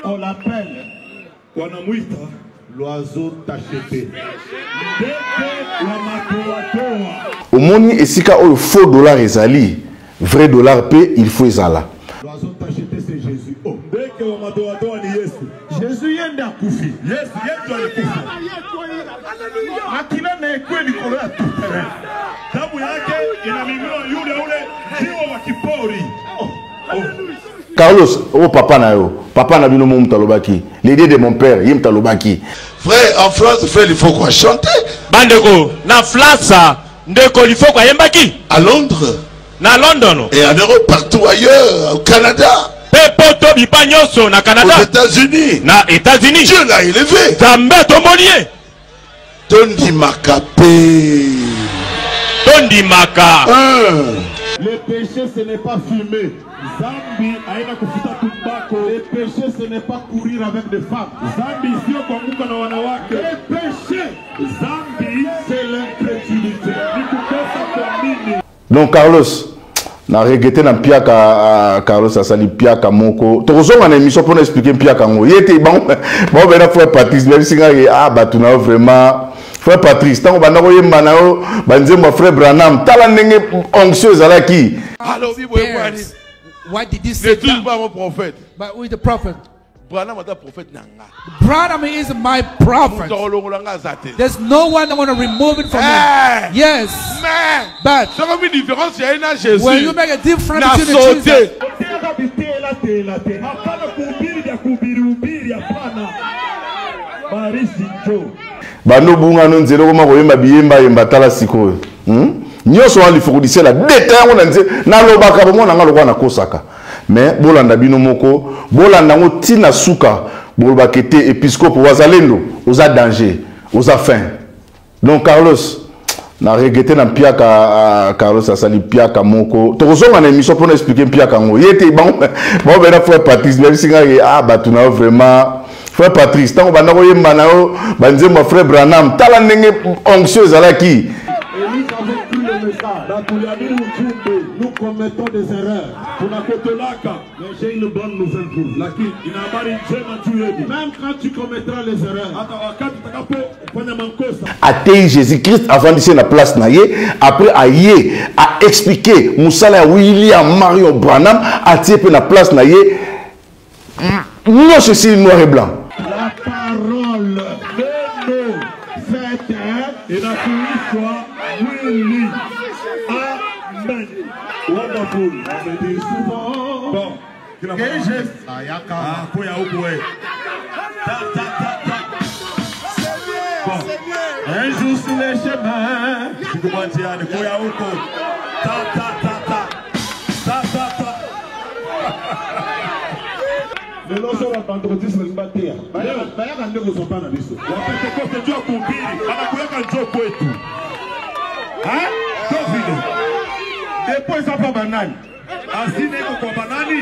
On l'appelle l'oiseau tacheté. Au moni esika o faux dollar ezali, vrai dollar paie, il faut ezala. L'oiseau tacheté c'est Jésus. Oh, dès que on m'a donné Jésus. Jésus y est koufi. Yes, y est dans le koufi. Akina na ekwe ni kolo ya tout terrain. Damu yake ina mimio yule jiwa wa kipori. Carlos, oh papa na yo, papa na bino mom talobaki, l'idée de mon père, yim talobaki. Frère, en France, frère, il faut quoi chanter. Bandeko, na France, ndeko il faut quoi yembaki. À Londres. Na London. Et en Europe, partout ailleurs, au Canada. Pepo tobi panyoso na Canada. Aux États-Unis. Na États-Unis. Dieu l'a élevé. Zambe tomolier. Tondi Makapé. Tondi Maka. Le péché ce n'est pas fumer. Zambi aina kufuta tumbako. Le péché ce n'est pas courir avec des femmes. Zambi sio kuanguka na wanawake. Le péché Zambi c'est l'incrédulité. Ni kukosa kuamini. Donc Carlos, na regretté na piaka Carlos asali piaka moko. Tozonga na émission pour expliquer piaka ngo. Yete bon ben frère Patrice, merci nga batuna vraiment frère Patrice, tant bana ko yemba na o banze mo frère Branham tala ndenge onction ezalaki. Why did he say that? Pas mon prophète. But who is the prophet? Branham est un prophète nanga. Branham is my prophet. There's no one that want to remove it from me. Yes. But when you make a difference between the Bando bunga no nzelo koma koyemba biyemba yemba tala sikoyo. Nyoso wali fukudise la deta yango nze na lobaka bomona nga lokwa na kosaka. Mais bolanda bino moko, bolanda ngo tina suka, bolbakete épiscope wazalendo, oza danger, oza fin. Donc Carlos na regretté na piaka Carlos asali piaka moko. Tozonga na émission pour expliquer piaka ngo. Yete bon ben frère Patrice, merci nga batuna vraiment frère Patrice, tant bana ko yemba na o banze mo frère Branham tala ndenge onction ezalaki. Nous commettons des erreurs. Mais j'ai une bonne nouvelle pour vous. Même quand tu commettras les erreurs, Atei Jésus-Christ avant de la place naye, après aye a expliqué Moussala William Marion Branham a tiré la place naye. Non, ceci noir et blanc. La parole de nos fêtes et la soit Willy. Amen. Wonderful. On me dit souvent. Bon. Quel geste? Un jour sur les chemins. Mais non, ça va t'entretenir sur le bâtiment. Depois ça pas banane. Asine ko banani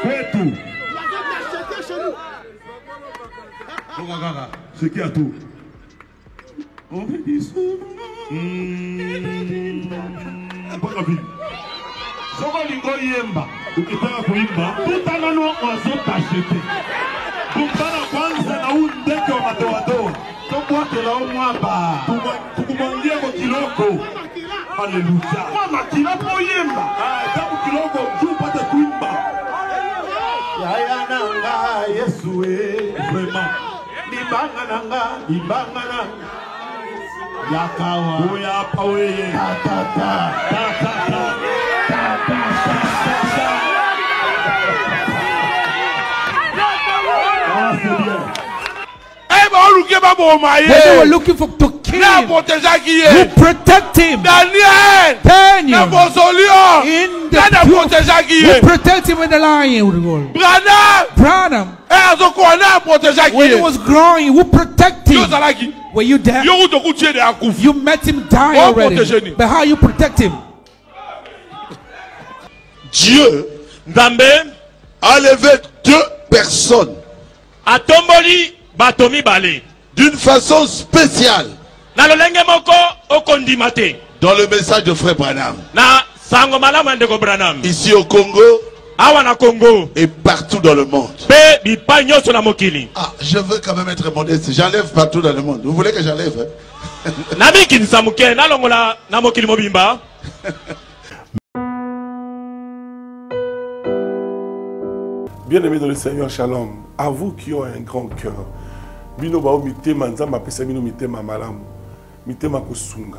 kwetu. Ce qui a tout. On me dit souvent. Soko lingo yemba. Ukitaka kuimba, tutana no ozo tashete. Kumbana kwanza na undeke wa madoadoa. Tokwa kela omwaba. Tukumwangia kwa kiloko. Alléluia. Mama kiloko yemba. Tabu kiloko tupate kuimba. Yaya nanga Yesu vraiment. Libanga nanga, libanga nanga. Yakawa. Oya paweye. Ta ta ta. Ta ta ta. Ta ta ta. Ah c'est bien. when they were looking for to kill him, who protect him. Daniel in the who protect him in the lion. Branham when he was growing, who protect him. Were you there? You met him die already. But how you protect him? Dieu a levé deux personnes d'une façon spéciale dans le message de Frère Branham. Ici au Congo, Awa Congo. Et partout dans le monde. Ah, je veux quand même être modeste. J'enlève partout dans le monde. Vous voulez que j'enlève? Bien-aimés dans le Seigneur, shalom. À vous qui ont un grand cœur. Bino bao mitema nzamba pesa bino mitema malamu. Mitema kosunga.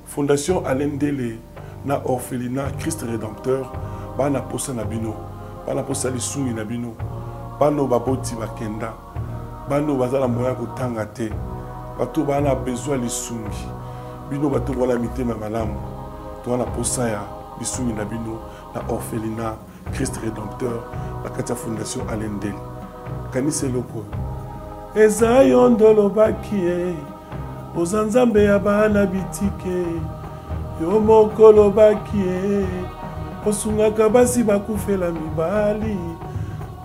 Fondation Alendele na orphelinat Christ Rédempteur. Bana posa na bino. Bana posa lisungi na bino. Bano baboti bakenda. Bano bazala moya kotanga te. Bato bana besoin lisungi. Bino bato wala mitema malamu. To wana posa ya lisungi na bino na orphelinat Christ Rédempteur, la Katia Fondation Alendele. Kanise loko. Eza yondolo bakie, ozanzambe ya bana bitike, yo mokolo bakie, osungaka basi bakufela mibali,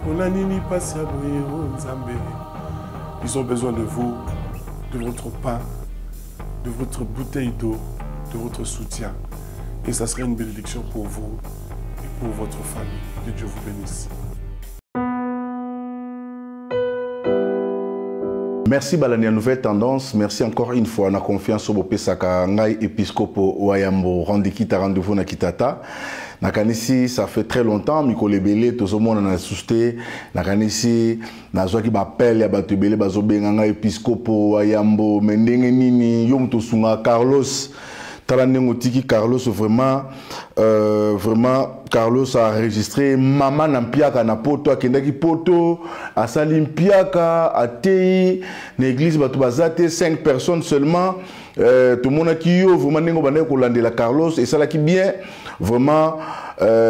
pona nini pasi ya boye o nzambe. Ils ont besoin de vous, de votre pain, de votre bouteille d'eau, de votre soutien. Et ça serait une bénédiction pour vous. Pour votre famille. Que Dieu vous bénisse. Merci Balania Nouvelle Tendance. Merci encore une fois. On a confiance au Pesaka Ngai Episcopo Wayambo. Rendez-vous na Kitata. Nakanisi, ça fait très longtemps. Miko Lebele, tout le monde en a sousté. Nakanisi, Nazoaki Bapel, Yabatubele, Bazobenga Episcopo Wayambo, Mendenge Nini, Yom Tosunga, Carlos. Carlos, vraiment, Carlos a enregistré Maman Nampiaka na poto, a Kendaki poto, a Salimpiaka, a Tei, l'église Batubazate, 5 personnes seulement. Tout le monde a qui yo, vraiment, n'est-ce pas la Carlos, et ça là qui bien, vraiment,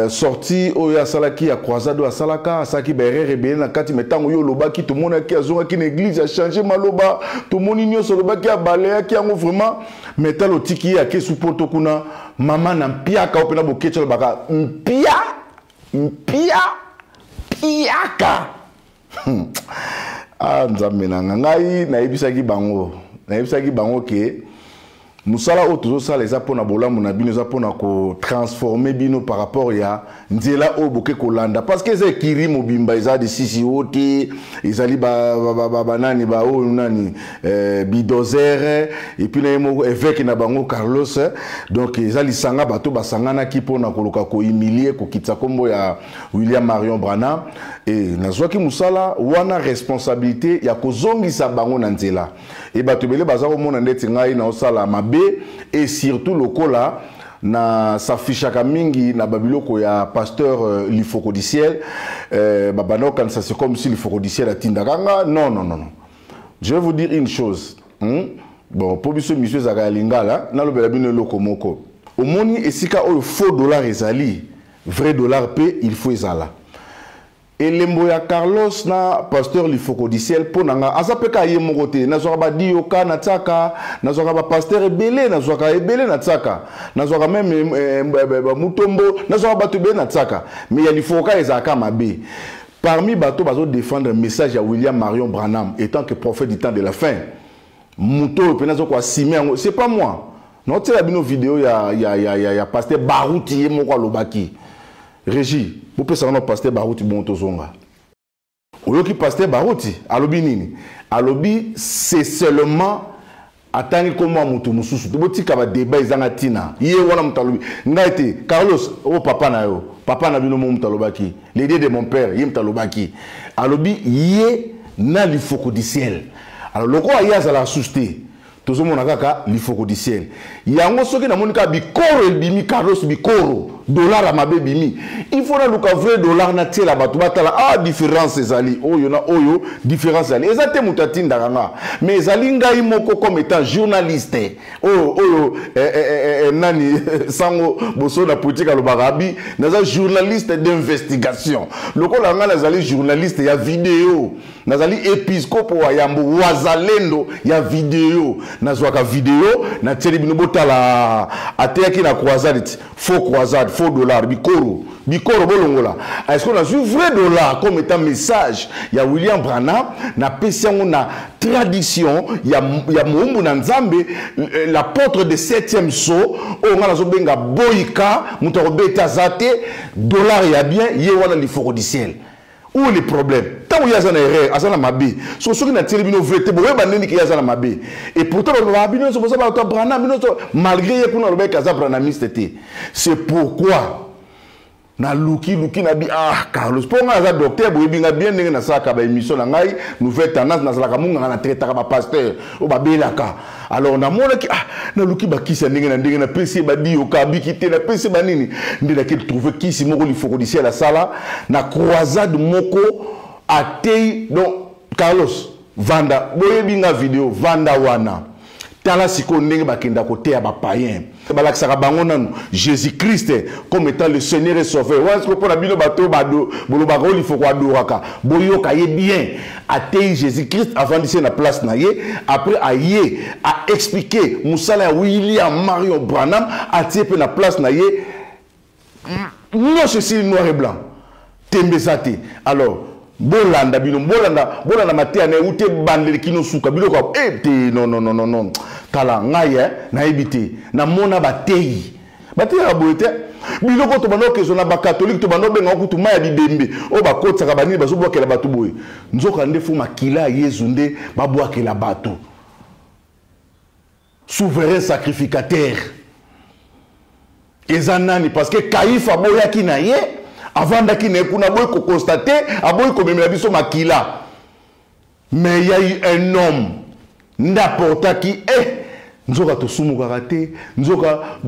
sorti, oya salaki a croisado a salaka, a saki bere rebelle na kati metango yo loba qui tout le monde a qui a zonga qui l'église a changé maloba, tout le monde igno sur loba qui a balé, qui a vraiment, metal au tiki a qui sous poto kuna, maman na piaka opena bokecho le baka, piaka. Ah, nzamena ngai na ebisaki bango ke musala otozo sala eza pona bolamu na bino eza pona ko transformer bino par rapport ya nzela o boke kolanda parce que eza kiri mobimba eza de sisi ote ezali banani ba o nani bidozer et puis na yemo évêque na bango Carlos donc ezali sanga bato basangana ki pona koloka ko humilier ko kitsa kombo ya William Marion Branham et nazwaki musala wana responsabilité ya kozongisa bango na nzela et bato bele bazako mona ndeti ngai na osala mabe et surtout lokola na s'affichaka mingi na babiloko ya pasteur Lifoko du ciel babano kan ça c'est comme si Lifoko du ciel atindakanga non je vais vous dire une chose bon pour biso monsieur zaka lingala na lobela bino loko moko omoni esika o faux dollar ezali vrai dollar pe il faut ezala. Et lembo ya Carlos na pasteur Lifoko du ciel ponanga azapeka ye mokote nazoka ba dioka na tsaka nazoka ba pasteur ebele nazoka ebele na tsaka nazoka même mutombo nazoka ba tube na tsaka mais ya Lifoka ezaka mabe parmi bato bazo défendre le message ya William Marion Branham étant que prophète du temps de la fin muto pe nazoka simé c'est pas moi non tela bino vidéo ya pasteur Barouti ye moko lobaki Régie, vous pouvez savoir pasteur Barouti Bontozonga. Oyoki pasteur Barouti, alobi nini? Alobi c'est seulement attendre comment mutu mususu. Tu boti kaba débat izanga tina. Yé wana mutalobi. Ngaite Carlos, oh papa na yo. Papa na bino mutalobaki. L'idée de mon père, yé mutalobaki. Alobi yé na Lifoko du ciel. Alors loko ayaza la susté. Tozo monakaka Lifoko du ciel. Yango soki na monika bikoro elbimi Carlos bikoro. Dollar à ma bébé. Il faut na luka vrai dollar na tiela batu batala ah différence ezali oyo na oyo différence ezali ezate mutatin daranga mais ezali ngai moko comme étant journaliste oyo nani sango boso na politique lo barabi naza journaliste d'investigation lokola nga nazali journaliste ya vidéo nazali épiscope wa yambo wazalendo ya vidéo nazwaka vidéo na tieli bino botala ateyaki na croisade faux faux dollar, bikoro bolongola. Est-ce qu'on a su vrai dollar comme étant message? Il y a William Branham, na pesiango na tradition, il y a Moumbu Nzambe, l'apôtre de 7e saut, on a la benga boika, mutarobeta zate, dollar ya bien, yewana li foro du ciel. Où est le problème? Tant qu'il y a un erreur, il y a un mabé. Si on a tiré une vraie, il y a un mabé. Et pourtant, malgré que c'est pourquoi na luki na bi Carlos pour nga docteur boye binga bien ndenge na saka ba émission na ngai nouvelle tendance na sala kamunga na traiter ba pasteur o ba belaka alors na mona ki na luki ba kisa ndenge na pesi ba di o ka bikite na pesi ba nini ndela ki trouver kisi moko li foko d'ici la sala na croisade moko atei donc Carlos vanda boye binga vidéo vanda wana tala siko ndenge bakenda kote ya ba païen balakisaka bango nanu Jésus-Christ comme étant le Seigneur et Sauveur. Est-ce que pour la bino bateau bado bolobaka il faut adoraka boyoka ye bien atei Jésus-Christ avant de la place na ye après aye a expliquer musala William Marion Branham atie pe na place na ye non c'est noir et blanc tembesate alors bolanda bino bolanda matia na ute bandeli kino suka biloko non tala ngaye na ebité na mona batei ya boete biloko to bano kezo na ba catholique to bano benga kutu maya bibembe o ba kotsaka banini bazo bwakela batu boye nzoka ndefu makila Yesu nde ba bwakela batu souverain sacrificateur ezanani parce que Kaifa boya kinaye avant d'akine kuna boy ko constater aboy ko memela biso makila mais il y a eu un homme n'importe qui nzoka to sumu karate nzoka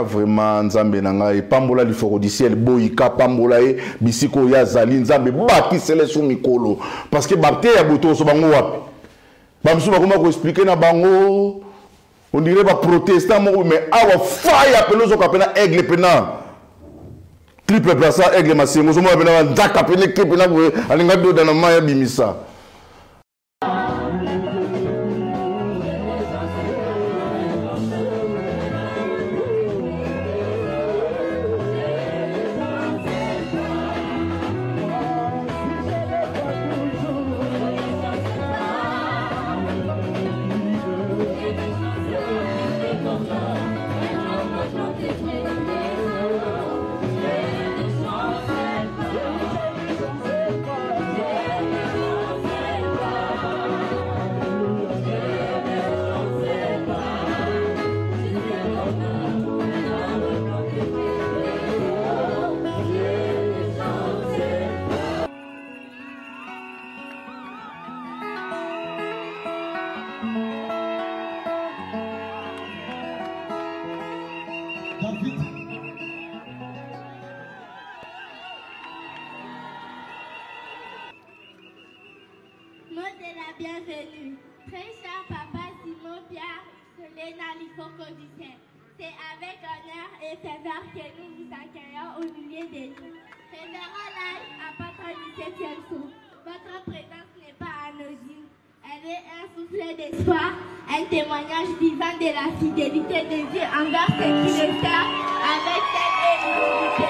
vraiment nzambe na ngai pambola li foro du ciel boyika pambola e bisiko ya zali nzambe baki sele su mikolo parce que bapte ya boto so bango wapi bamsu ba comment ko expliquer na bango on dirait ba protestant mo mais awa fire pelozo ka pena aigle pena triple place aigle masengo so mo pena ndaka pena ke pena bo alinga do na maya bimisa. Bienvenue. Très cher papa Simon Pierre Selena Lifocodicien, c'est avec honneur et ferveur que nous vous accueillons au milieu de nous. Révérend Lai, apôtre du 7e saut, votre présence n'est pas anodine. Elle est un souffle d'espoir, un témoignage vivant de la fidélité de Dieu envers ceux qui le servent avec cette humilité.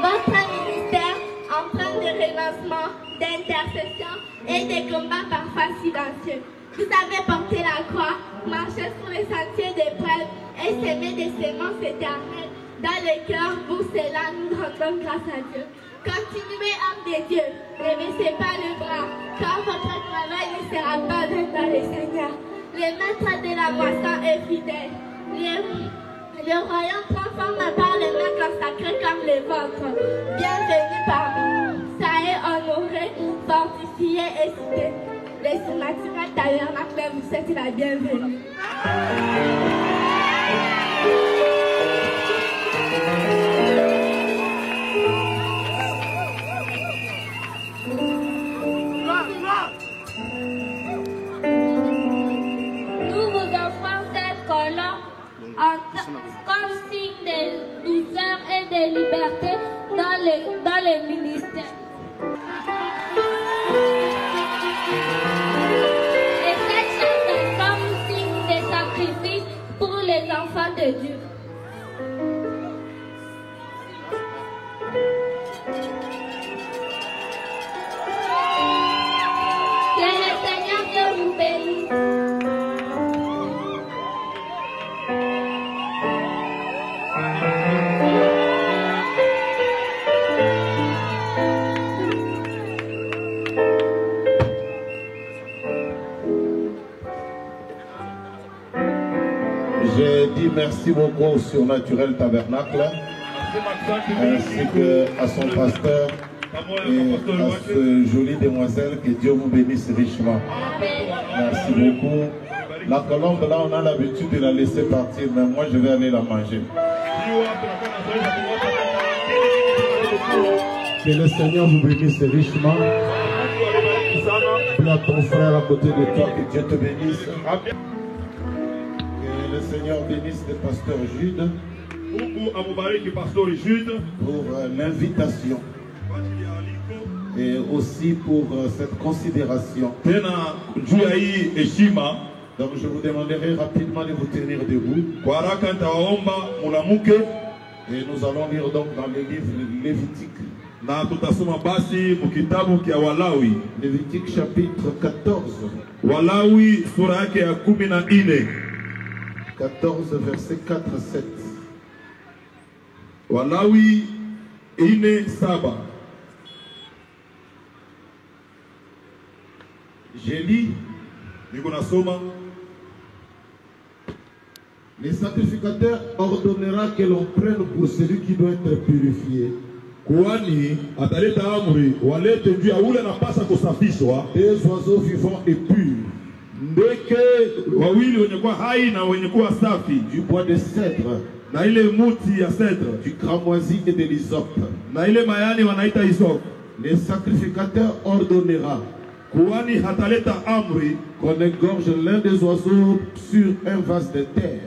Votre ministère, empreint de renoncement, d'intercession et de combats parfois silencieux. Vous avez porté la croix, marché sur les sentiers d'épreuve et semé des semences éternelles dans le cœur. Pour cela, nous rendons grâce à Dieu. Continuez, homme de Dieu, ne baissez pas le bras, car votre travail ne sera pas vain dans le Seigneur. Le maître de la moisson est fidèle. Le royaume prend forme par les mains consacrées comme les vôtres. Bienvenue parmi nous. Soyez honorés, fortifiés et cités. Les surnaturels tabernacle vous souhaitent la bienvenue. Nous vous offrons cette colonne comme signe de douceur et de liberté dans le ministère. Et cette chaîne comme signe de sacrifice pour dis merci beaucoup au Surnaturel Tabernacle, ainsi qu'à son pasteur et à cette jolie demoiselle. Que Dieu vous bénisse richement. Merci beaucoup. La colombe là, on a l'habitude de la laisser partir, mais moi je vais aller la manger. Que le Seigneur vous bénisse richement. Puis à ton frère à côté de toi, que Dieu te bénisse. Que le Seigneur bénisse le pasteur Jude pour l'invitation et aussi pour cette considération. Donc je vous demanderai rapidement de vous tenir debout. Et nous allons lire donc dans le livre Lévitique. Lévitique chapitre 14. 14 verset 4 à 7. Walawi 4:7. J'ai lu. Les sacrificateurs ordonnera que l'on prenne pour celui qui doit être purifié des oiseaux vivants et purs, du bois de cèdre, du cramoisi et de l'hysope. Les sacrificateurs ordonnera qu'on égorge l'un des oiseaux sur un vase de terre,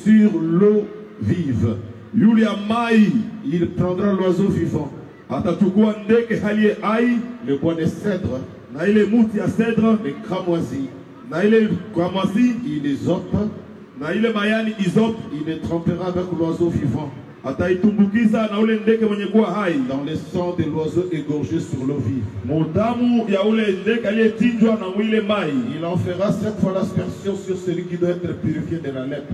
sur l'eau vive. Il prendra l'oiseau vivant, le bois de cèdre, le cramoisi, il l'hysope, il les trempera avec l'oiseau vivant dans le sang de l'oiseau égorgé sur l'eau vive. Il en fera 7 fois l'aspersion sur celui qui doit être purifié de la lèpre.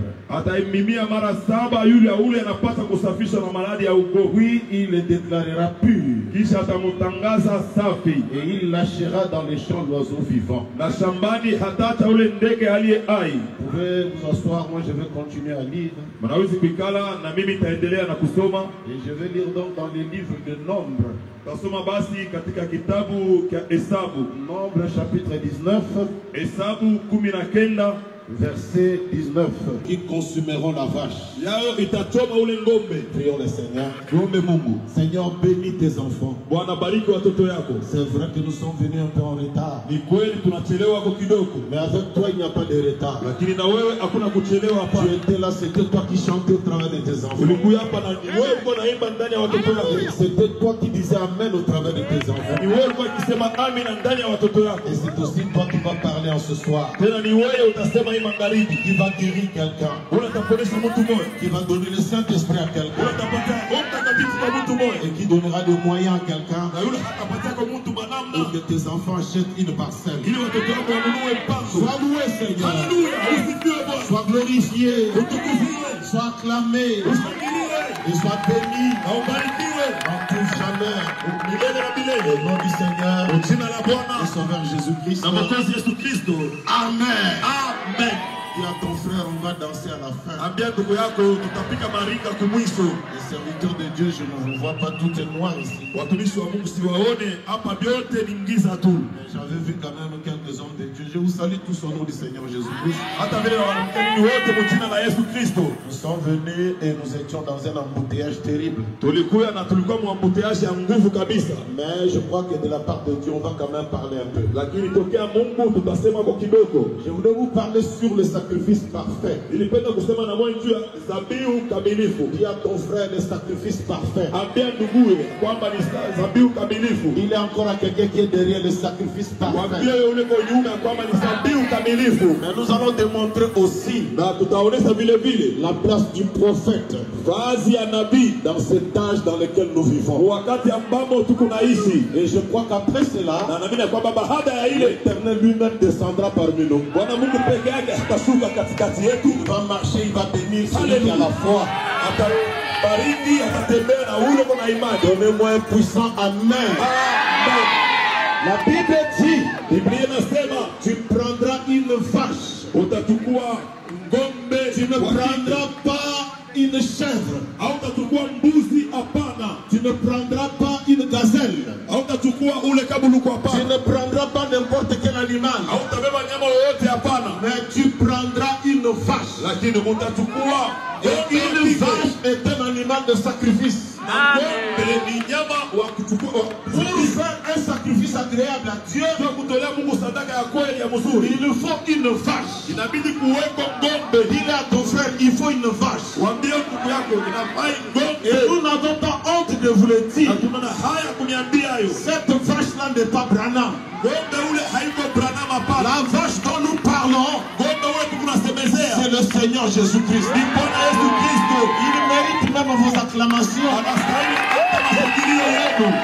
Puis il le déclarera pur et il lâchera dans les champs l'oiseau vivant. Vous pouvez vous asseoir, moi je vais continuer à lire. Et je vais lire donc dans les livres de Nombre. Nombre chapitre 19. Verset 19. Qui consumeront la vache. Prions le Seigneur. Seigneur, bénis tes enfants. C'est vrai que nous sommes venus un peu en retard, mais avec toi il n'y a pas de retard. Tu étais là, c'était toi qui chantais au travers de tes enfants. C'était toi qui disais Amen au travers de tes enfants. Et c'est aussi toi qui vas parler en ce soir, qui va guérir quelqu'un, qui va donner le Saint-Esprit à quelqu'un, et qui donnera des moyens à quelqu'un pour que tes enfants achètent une parcelle. Sois loué, Seigneur. Sois glorifié. Sois acclamé. Et sois béni en tout jamais. Au nom du Seigneur et Sauveur Jésus-Christ. Amen. Amen. Dis à ton frère, on va danser à la fin. Les serviteurs de Dieu, je ne vous vois pas, tout est noir ici. Mais j'avais vu quand même quelques hommes de Dieu. Je vous salue tous au nom du Seigneur Jésus-Christ. Nous sommes venus et nous étions dans un embouteillage terrible. Mais je crois que de la part de Dieu, on va quand même parler un peu. Je voudrais vous parler sur le sacrifice parfait. Dis à ton frère le sacrifice parfait. Il est encore à quelqu'un qui est derrière le sacrifice parfait. Mais nous allons démontrer aussi la place du prophète dans cet âge dans lequel nous vivons. Et je crois qu'après cela, l'Éternel lui-même descendra parmi nous. Il va marcher, il va bénir celui qui a la foi. Donnez-moi un puissant Amen. La Bible dit Biblia inasema tu prendras une vache. Utachukua ng'ombe. Tu ne prendras pas une chèvre. Hautachukua mbuzi hapana. Tu ne prendras pas une gazelle. Hautachukua ule kabuluku hapana. Tu ne prendras pas n'importe quel animal. Hautabeba nyama yoyote hapana. Mais tu prendras une vache. Lakini utachukua une vache est un animal de sacrifice. Pour faire un sacrifice agréable à Dieu, il faut une vache. Dis à ton frère, il faut une vache. Et nous n'avons pas honte de vous le dire. Cette vache-là n'est pas Branham. La vache dont nous parlons, c'est le Seigneur Jésus-Christ. Il mérite même vos acclamations.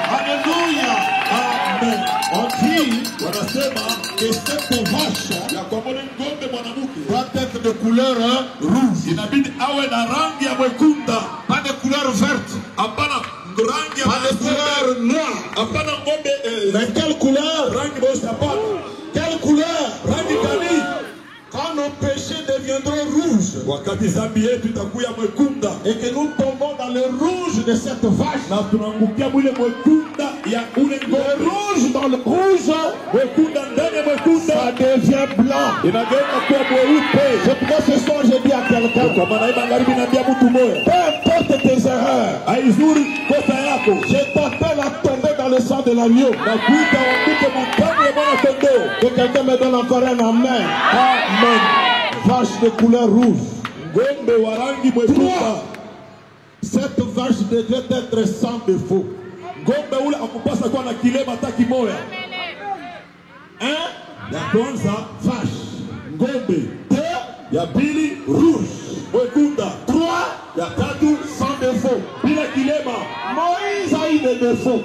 Alléluia. Amen. On dit que cette vache doit être de couleur rouge. Pas de couleur verte. Pas de couleur noire. Mais quelle couleur? Quelle couleur? Quand nos péchés deviendront rouges et que nous tombons dans le rouge de cette vache, le rouge dans le rouge, ça devient blanc. C'est pourquoi ce soir je dis à quelqu'un, peu importe tes erreurs, je t'appelle à tomber dans le sang de l'agneau. Que quelqu'un me donne encore un amen. Amen. Vache de couleur rouge. 3. Cette vache devait être sans défaut. 1. La vache. 2. Ya pili rouge. 3. Ya tatu sans défaut. Moïse a eu des défauts.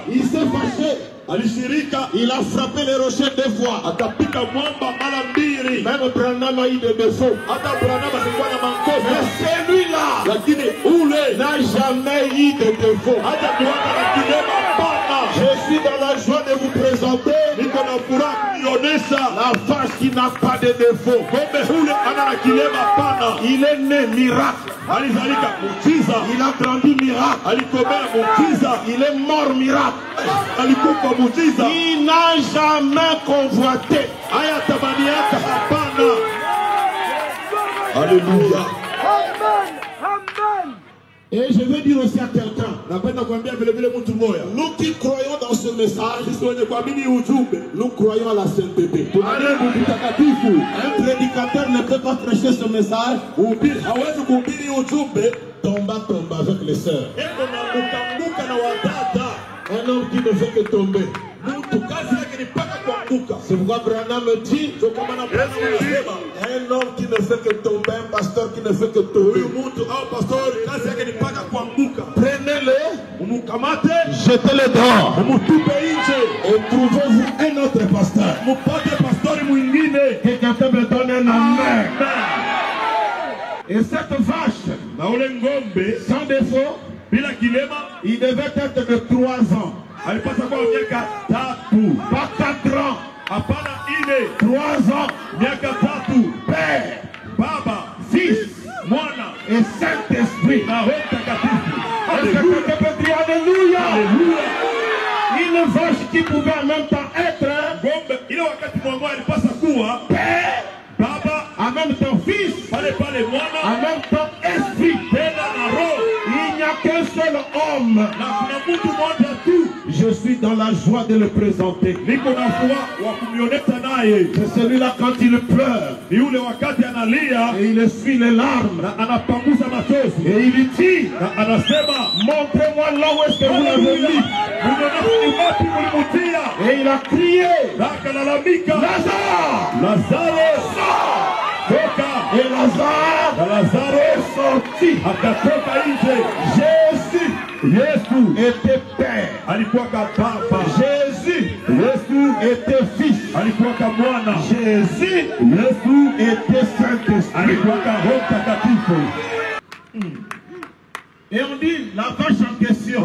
Il s'est fâché. Il a frappé les rochers 2 fois. Même Branham a eu des défauts. Mais celui-là n'a jamais eu de défauts. Je suis dans la joie de vous présenter la vache qui n'a pas de défaut. Il est né miracle. Il a grandi miracle. Il est mort miracle. Il n'a jamais convoité. Alléluia. Et je veux dire aussi à quelqu'un, nous qui croyons dans ce message, nous croyons à la sainteté. Un prédicateur ne peut pas prêcher ce message tomba avec les sœurs. Un homme qui ne fait que tomber. C'est pourquoi Branham me dit un homme qui ne fait que tomber, un pasteur qui ne fait que tomber. Prenez-le, jetez-le dehors et trouvez-vous un autre pasteur. Que quelqu'un me donne un amen. Et cette vache, sans défaut, il devait être de 3 ans. Pas 4 ans. 3 ans. Père, Baba, Fils, et Saint-Esprit. Alléluia. Une vache qui pouvait en même temps être Père, Baba, en même temps Fils, en même temps Esprit. Il n'y a qu'un seul homme. Je suis dans la joie de le présenter. C'est celui-là quand il pleure et il essuie les larmes et il dit, montrez-moi là où est-ce que vous l'avez mis. Et il a crié, Lazare, et Lazare est sorti. Jésus était père. Jésus était fils. Jésus était Saint-Esprit. Et on dit la vache en question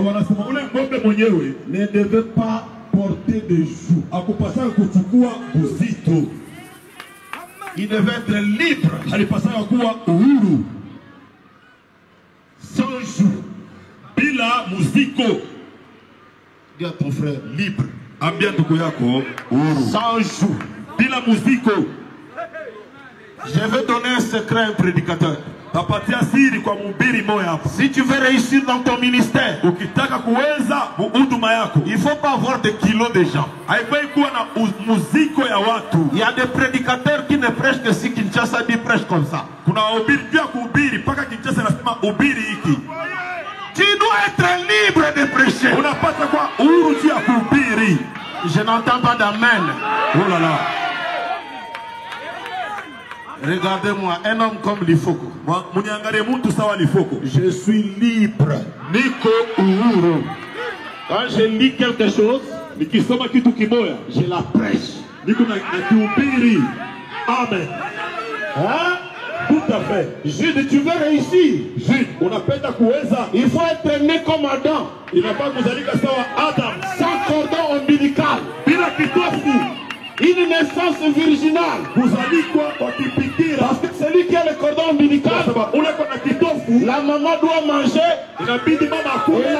ne devait pas porter des joues. Akupasaka kuchukua uzito. Il devait être libre. Alipasaka kuwa uhuru. Sans joue. Bila muziko. Dis à ton frère, libre. Ambia ndugu yako uhuru. Sans joue. Bila muziko. Je vais donner un secret à un prédicateur. Tapatia siri kwa mhubiri moya hapa. Si tu veux réussir dans ton ministère, ukitaka kuweza huduma yako, il faut pas avoir des kilos de gens. Haifai kuwa na muziko ya watu. Il y a des prédicateurs qui ne prêchent que si Kinshasa dit prêche comme ça. Kuna wahubiri juu ya kuhubiri mpaka Kinshasa nasema hubiri hiki. Tu dois être libre de prêcher. Unapata kwa uhuru juu ya kuhubiri. Je n'entends pas d'amen. Oh là là. Regardez-moi, un homme comme Lifoko. Je suis libre. Niko uhuru. Quand je lis quelque chose, je la prêche. Amen. Hein? Tout à fait. Jude, tu veux réussir. Jude, il faut être né comme Adam. Il n'a pas Adam. Sans cordon ombilical. Une naissance virginale. Vous allez quoi? Parce que celui qui a le cordon ombilical, la maman doit manger et la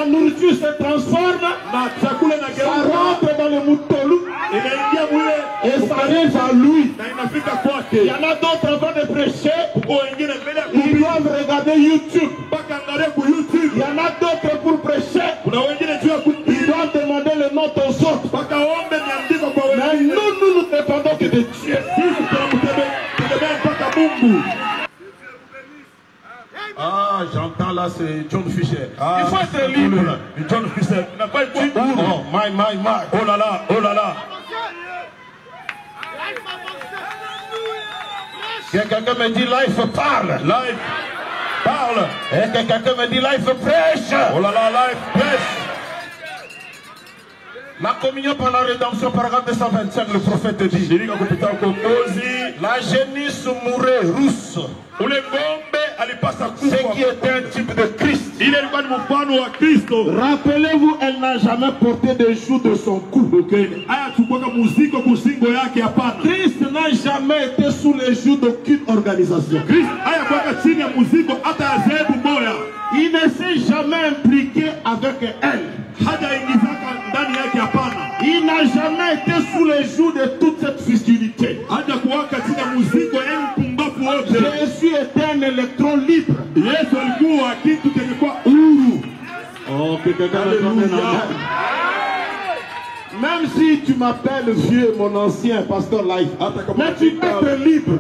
nourriture se transforme, ça rentre dans le moutolou et ça arrive à lui. Il y en a d'autres avant de prêcher, ils doivent regarder YouTube. Il y en a d'autres pour prêcher, ils doivent demander le nom aux autres. Mais nous ne dépendons que de Dieu. Ah, j'entends là, c'est John Fisher. Ah, il faut être libre. John Fisher. Il n'a pas été libre. Oh, my. Oh là là, oh là là. Quelqu'un me dit life parle. Life parle. Et quelqu'un me dit life prêche. Oh là là, life prêche. La communion par la rédemption, paragraphe 225, le prophète dit: la génisse mourait rousse. Ce qui était un type de Christ. Rappelez-vous, elle n'a jamais porté de joug de son cou. Christ n'a jamais été sous les jougs d'aucune organisation. Il ne s'est jamais impliqué avec elle. Il n'a jamais été sous les jougs de toute cette fustilité. Jésus était un électron libre. Oh, même si tu m'appelles vieux, mon ancien pasteur Life, mais tu peux être libre.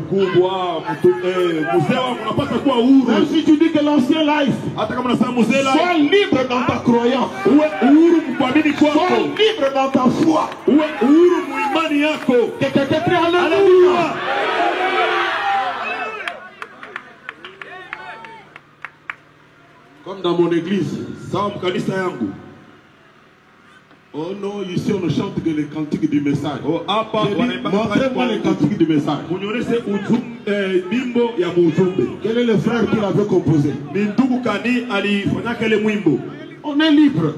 Même si tu dis que l'ancien Life, sois libre dans ta croyance. Sois libre dans ta foi. Que quelqu'un crie alléluia. Comme dans mon église. Oh non, ici on ne chante que les cantiques du message. Montrez-moi les cantiques du message. Quel est le frère qui l'avait composé? On est libre.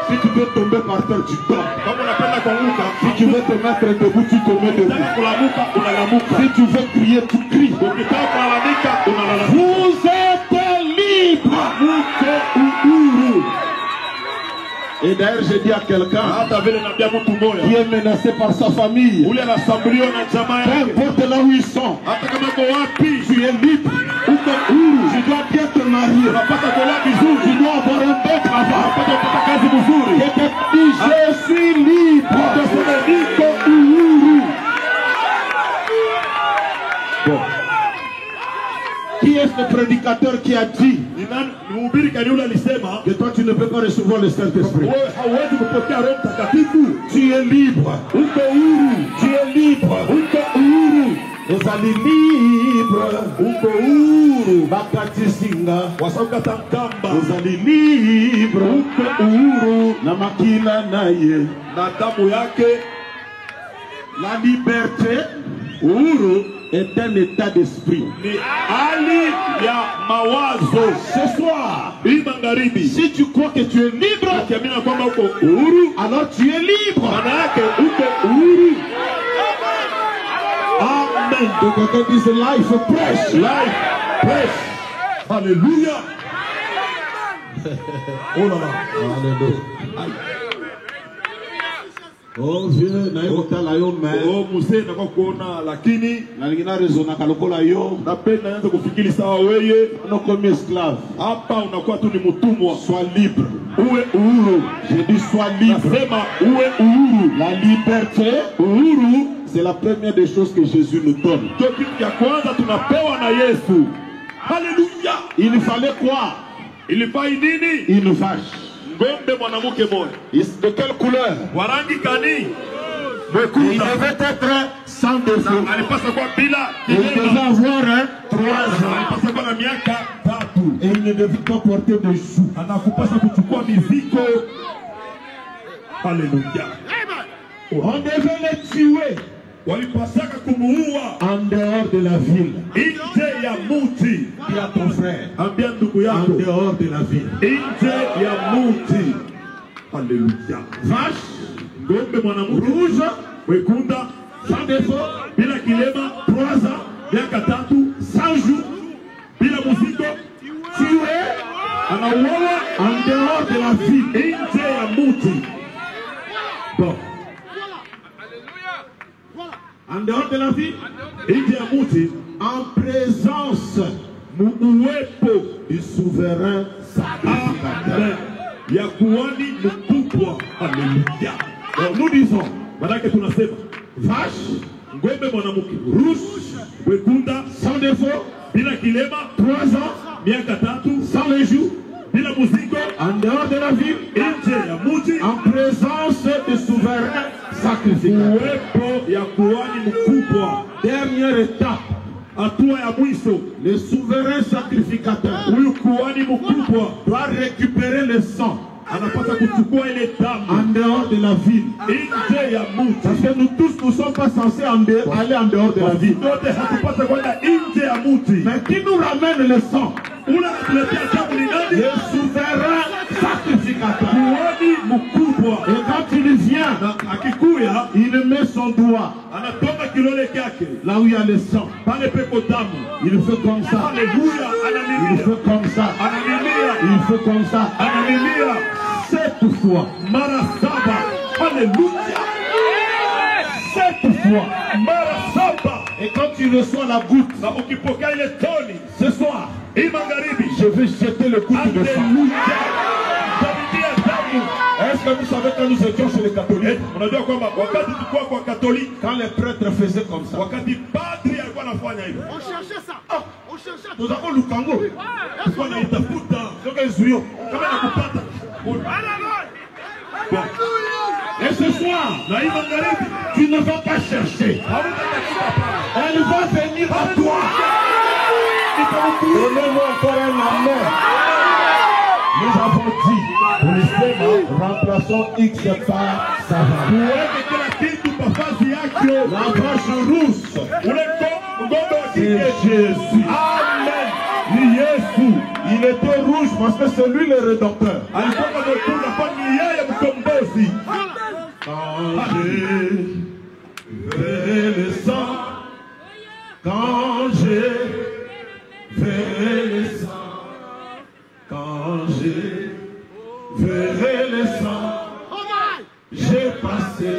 Si tu veux tomber par terre, tu tombes. Si tu veux te mettre debout, tu te mets debout. Si tu veux crier, tu cries. Vous êtes libre. Et d'ailleurs, j'ai dit à quelqu'un qui est menacé par sa famille, peu importe là où ils sont, tu es libre. Tu dois bien te marier. Tu dois avoir un bon travail. Je suis libre. Bon. Qui est ce prédicateur qui a dit que toi tu ne peux pas recevoir le Saint-Esprit? Tu es libre. Tu es libre. Vous allez libre. uhuru bakatisinga wasokata nkamba uzali libre upe uhuru na makila naye na damu yake. La liberté, uhuru, est un état d'esprit. Ni hali ya mawazo. Ce soir, si tu crois que tu es libre, alors tu es libre. Amen. Donc quelqu'un dit life fresh. Life fresh. Alléluia. Oh là là. Alléluia. Oh vieux, na yota la yo me. Oh muse na kwa kuona lakini na lingina rezona kalokola yo. Na penda naanza kufikiri sawa wewe unakuwa esclave. Hapa unakuwa tu ni mtumwa. Sois libre. Uwe uhuru. Je dis sois libre. Nasema uwe uhuru. La liberté, uhuru, c'est la première des choses que Jésus nous donne. Kitu ya kwanza tunapewa na Yesu. Alléluia. Il fallait quoi? Il fallait nini? Une vache. De quelle couleur? Il devait être sans défaut. Il devait avoir 3 ans. Et il ne devait pas porter de joues. Alléluia. On devait les tuer en dehors de la ville. Dis à ton frère, en dehors de la ville. Alléluia. Vache, rouge, sans défaut, 3 ans, sans jour, tué, en dehors de la ville. Bon. En dehors de la ville, en présence du souverain sacrificateur. Yakuani mkubwa. Alléluia. Donc nous disons, madame tunasema vache, ngombe mwanamke, rouge, wekunda, sans défaut, bila kilema, 3 ans, miaka 3, sans les jours, bila muziko, en dehors de la ville, en présence du souverain sacrificateur. Uwepo yakuani mkubwa. Dernière étape. Le souverain sacrificateur doit récupérer le sang en dehors de la ville. Parce que nous tous ne sommes pas censés aller en dehors de la ville. Mais qui nous ramène le sang? Le souverain sacrificateur. Et quand il vient, il met son doigt là où il y a le sang. Il fait comme ça. Il fait comme ça. Il fait comme ça. 7 fois. Marasaba. Alléluia. 7 fois. Marasaba. Et quand tu reçois la goutte, ce soir, je vais jeter le coup de sang. Est-ce que vous savez quand nous étions chez les catholiques, quand les prêtres faisaient comme ça, on cherchait ça. On cherchait. Nous avons le Congo. Et ce soir, tu ne vas pas chercher. Elle va venir à toi. Donnez-moi encore un amen. Nous avons dit, remplaçons X par Savane. La vache rousse, c'est Jésus. Amen. Jésus, il était rouge parce que c'est lui le rédempteur. Quand j'ai verrai le sang, quand j'ai verrai le sang, quand j'ai verrai le sang, j'ai passé.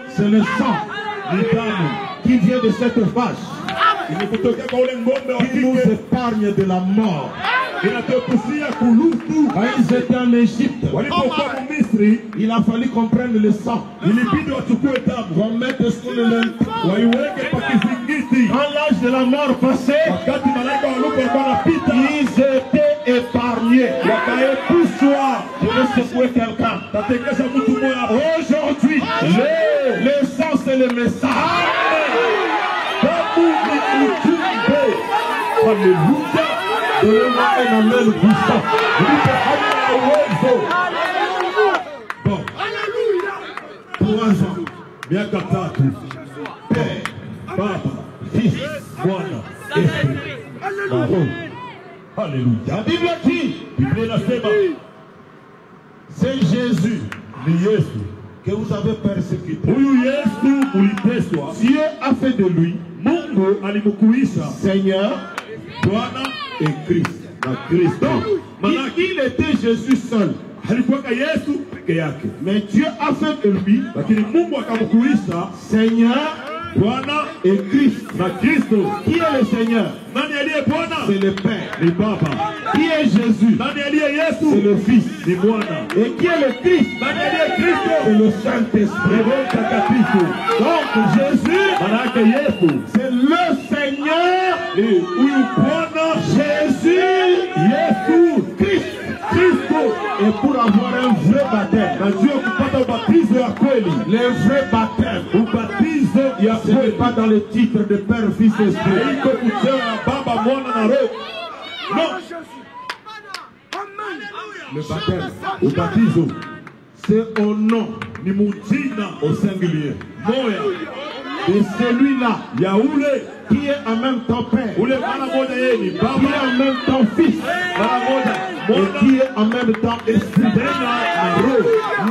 C'est le sang du dame qui vient de cette vache qui nous épargne de la mort. Quand ils étaient en Égypte, il a fallu qu'on prenne le sang, qu'on mette sur le lin. Quand l'âge de la mort passait, ils étaient épargnés. Je vais secouer quelqu'un. Aujourd'hui, le sang c'est le message. Alléluia. Donnez-moi un amen puissant. Bon. 3 ans. Miaka tatu. Père, Baba, Fils, Mwana, Esprit. Alléluia. La Bible dit, c'est Jésus, que vous avez persécuté. Dieu a fait de lui Seigneur, Bwana et Christ. Il était Jésus seul. Mais Dieu a fait de lui Seigneur, Bwana et Christ. Qui est le Seigneur? C'est le Père, le Papa. Qui est Jésus? C'est le Fils, le Bwana. Et qui est le Christ? C'est le Saint-Esprit. Donc Jésus, c'est le Seigneur. Jésus, Christ. Et pour avoir un vrai baptême, le vrai baptême, ce n'est pas dans le titre de Père, Fils et Esprit. Non. Le baptême, le baptême, c'est au nom, au singulier. Et celui-là, qui est en même temps Père, qui est en même temps Fils, et qui est en même temps Esprit.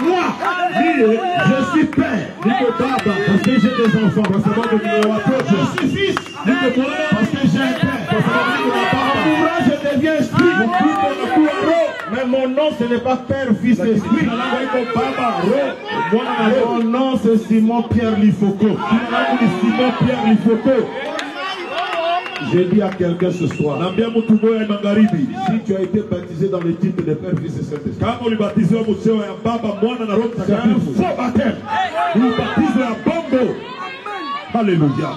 Moi, je suis Père, parce que j'ai des enfants. Je suis Fils, parce que j'ai un Père. Moi, je deviens Esprit. Mais mon nom, ce n'est pas Père, Fils et Esprit. Mon nom, c'est Simon Pierre Lifoko. J'ai dit à quelqu'un ce soir, si tu as été baptisé dans le titre de Père, Fils et Saint-Esprit, c'est un faux baptême. Alléluia.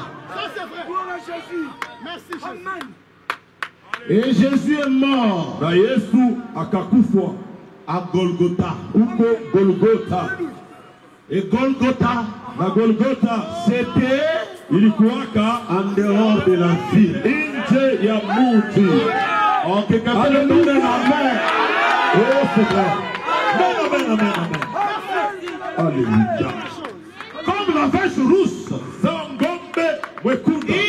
Et Jésus est mort à Golgotha. Et Golgotha, c'était en dehors de la ville. Oh, quelqu'un peut me donner la main. Oh, c'est vrai. Alléluia. Comme la vache rousse, il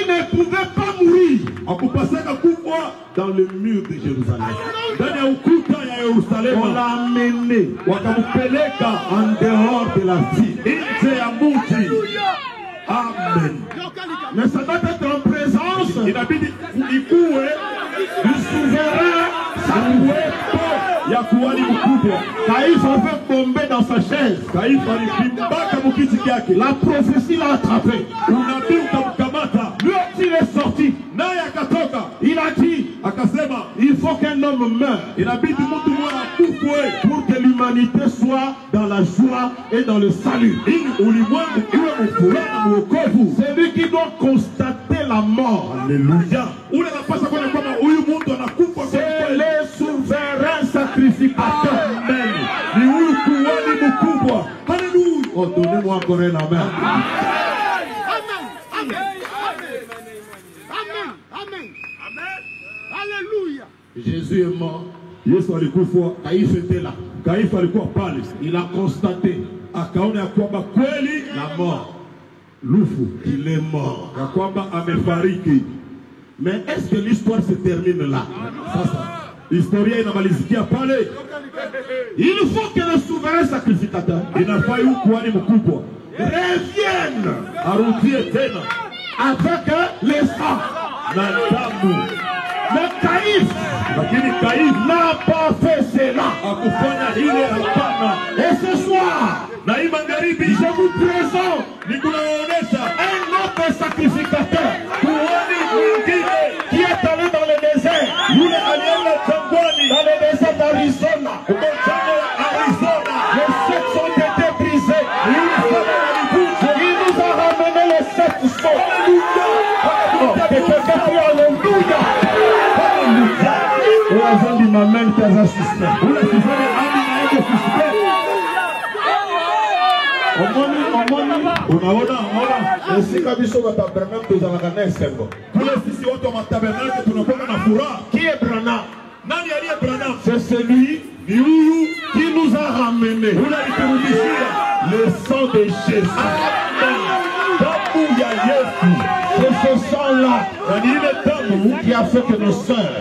ne pouvait pas mourir dans le mur de Jérusalem. On l'a amené en dehors de la ville. Amen. Mais ça doit être en présence du souverain. Caïphe avait tombé dans sa chaise. La prophétie l'a attrapé. Lui aussi il est sorti. Il a dit, il faut qu'un homme meure pour que l'humanité soit dans la joie et dans le salut. C'est lui qui doit constater la mort. Alléluia. C'est le souverain sacrificateur. Oh, donnez-moi encore un amen. Alléluia. Jésus est mort. Caïphe était là. Il a constaté la mort. Il est mort. Mais est-ce que l'histoire se termine là? Il faut que le souverain sacrificateur revienne avec les sangs. Mais Caïphe n'a pas fait cela. Et ce soir, je vous présente un autre sacrificateur qui est allé dans le désert. Dans le désert d'Arizona. Les sept ont été brisés. Il nous a ramené les sept sons. Alléluia. Alléluia. M'amène tes assistants. On Unaona esika biso ba tabernacle tozalaka na esengo. Kule sisi watu wa tabernacle tunakuwa na furaha. Qui est Branham? Nani aliye Branham? C'est celui qui nous a ramené. Le sang de Jésus. C'est ce sang-là qui a fait que nos sœurs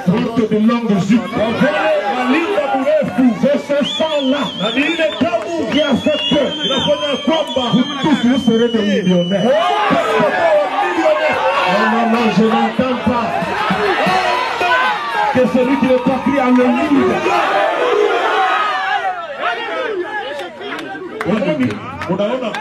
portent de longues jupes. C'est ce sang-là qui a fait que tous vous serez des millionnaires. Non, je n'entends pas que celui qui n'est pas crié Alléluia. Unaona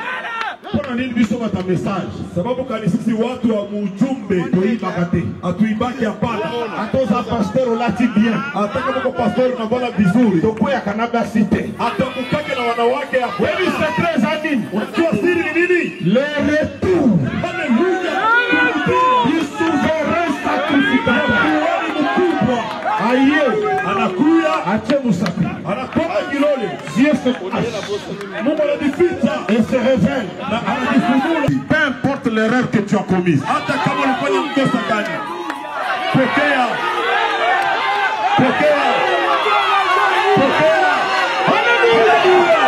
kuna nini biso bata message sababu kanisisi watu wa mujumbe tuibaka te atuibaki hapana atoza pasteur olati bien ataka mko pasteur na bala vizuri tokoya kanaba cité atakukake na wanawake hapo wewe secret za nini unajua siri ni nini le retour haleluya du souverain sacrificateur aye anakuya ache musafi anakopa kilole Dieu se cache Mungu anajificha et se révèle peu importe l'erreur que tu as commise hata kama ulifanya mkosa gani pokea Alléluia.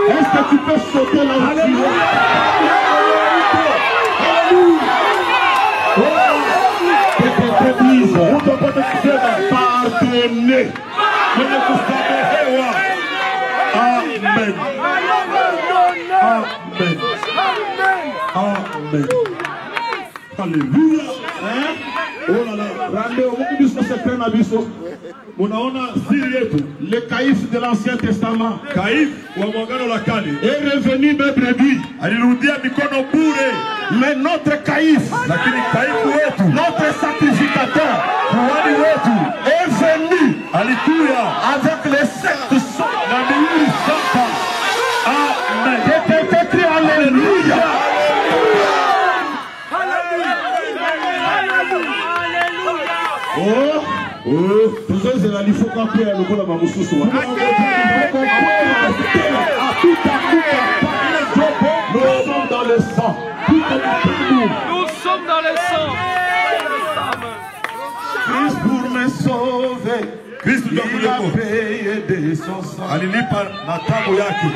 Est-ce que tu peux sauter là? Alléluia. Pardonnez. Amen. Amen. Amen. Alléluia. Oh là là. Le caïphe de l'Ancien Testament est revenu me brebis. Mais notre caïphe, notre sacrificateur, est venu avec les sept sons. Amen. C'est écrit Alléluia. Il faut qu'on prie le gola mamususu. Nous sommes dans le sang. Nous sommes dans le sang. Christ pour me sauver. Christ il a payé de son sang. Alilipa na tabu yake.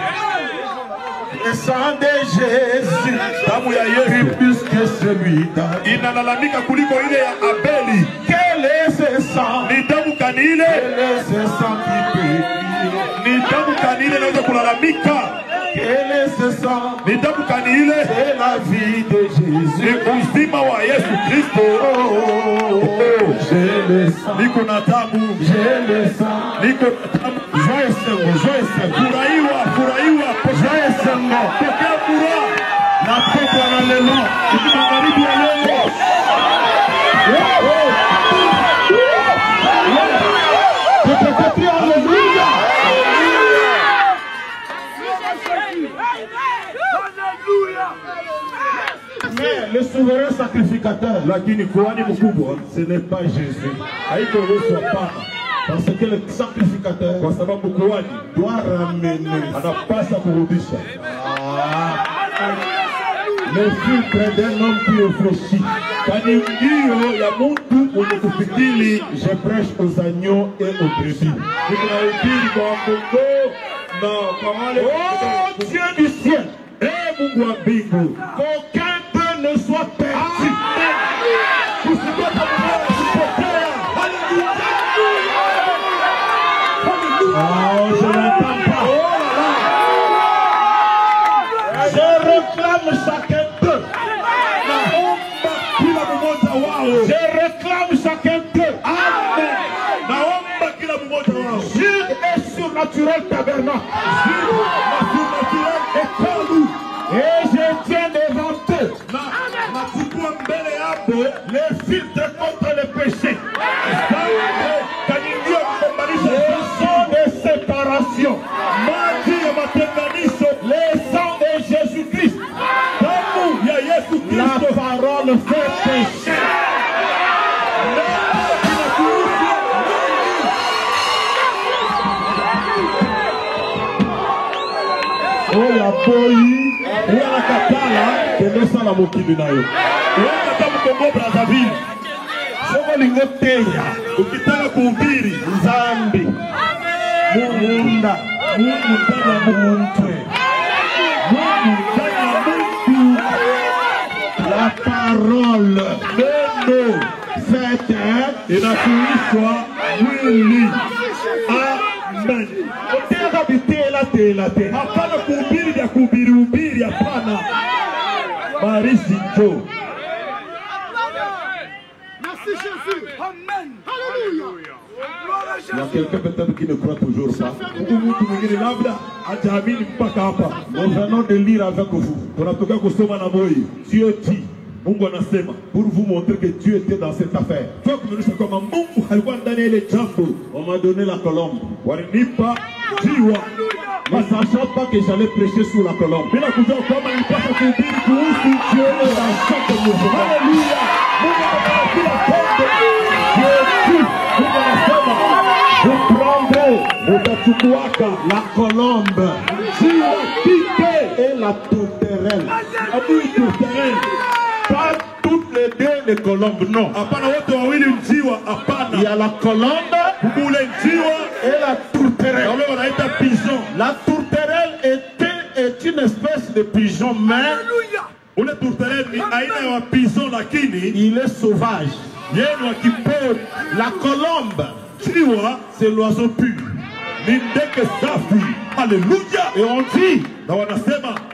Le sang de Jésus, damu ya Yesu plus que celui d'Abel. Inalalamika kuliko ile ya Abeli. Quel est ce sang? Ni damu kanile. Quel est ce sang qui peut? Ni damu kanile naweza kulalamika. Quel est ce sang? Ni damu kanile. C'est la vie de Jésus. Ni uzima wa Yesu Kristo. J'ai le sang. Niko na tabu. J'ai le sang. Niko na tabu. Joyeux Seigneur. Furahiwa. Joyeux Seigneur. Pokea furaha. Na pokea na lelo. Iki magharibi ya leo. Alléluia. Mais le souverain sacrificateur, ce n'est pas Jésus. Haïko reçoit pas. Parce que le sacrificateur doit ramener. Le filtre d'un homme qui réfléchit. Je prêche aux agneaux et aux brebis. Oh Dieu du ciel, qu'aucun d'eux ne soit perdu. Oh, je n'entends pas. Je réclame chacun d'eux. Je réclame chacun d'eux. Amen. Jude est surnaturel tabernacle. Et je tiens devant eux les filtres contre le péché. Le sang de séparation. Le sang de Jésus-Christ. La parole fait péché. Oh la boy. Wana katala kendo sala mokili na yo. Wana kama Kongo Brazzaville. Soko lingoteya ukitaka kuhubiri Nzambi. Muunda, Mungu ndani ya muntu. Mungu ndani ya muntu. La parole, le mot fait inakuishwa mwili. Amen. Oteka bitela tela te. Hapana kuhubiri vya kuhubiri hapana. Marisi jo. Merci Jésus. Amen. Alléluia. Il y a quelqu'un peut-être qui ne croit toujours pas. Nous venons de lire avec vous. Dieu dit, pour vous montrer que Dieu était dans cette affaire. On m'a donné la colombe. Ne sachant pas que j'allais prêcher sur la colombe. Vous prendrez la colombe et la tourterelle. Pas toutes les deux les colombes, non. Il y a la colombe et la tourterelle. La tourterelle est une espèce de pigeon, mais il est sauvage. La colombe, c'est l'oiseau pur. Alléluia. Et on dit,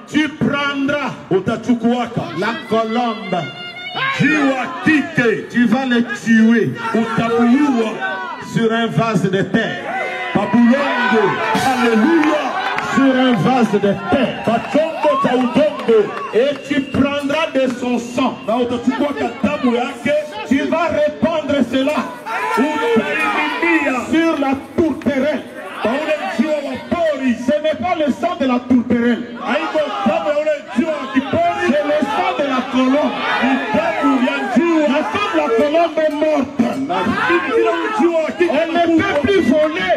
tu prendras la colombe, tu vas le tuer sur un vase de terre. Alléluia. Sur un vase de terre. Et tu prendras de son sang. Tu vas répandre cela sur la tourterelle. Ce n'est pas le sang de la tourterelle. C'est le sang de la colombe. La colombe est morte. Elle ne peut plus voler.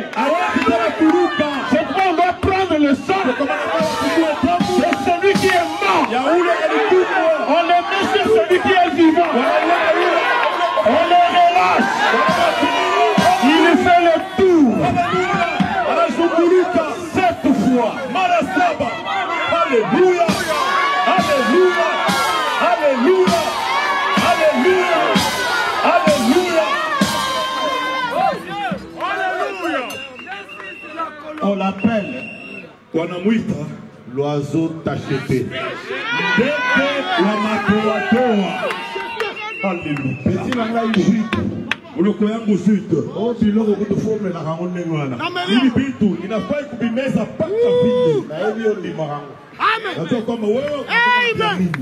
C'est pourquoi on doit prendre le sang de celui qui est mort. On le met sur celui qui est vivant. On le relâche. Il fait le tour. Cette fois. Alléluia. Alléluia. Alléluia. Alléluia. Alléluia. On l'appelle l'oiseau tacheté. Alléluia. Uloko yangu sito. Oh biloko kutufume na kangonde ngwana. Hivi vitu inafai kubimeza paka vitu. Na hiyo ni marango. Amen. Ndio kama wewe. Amen.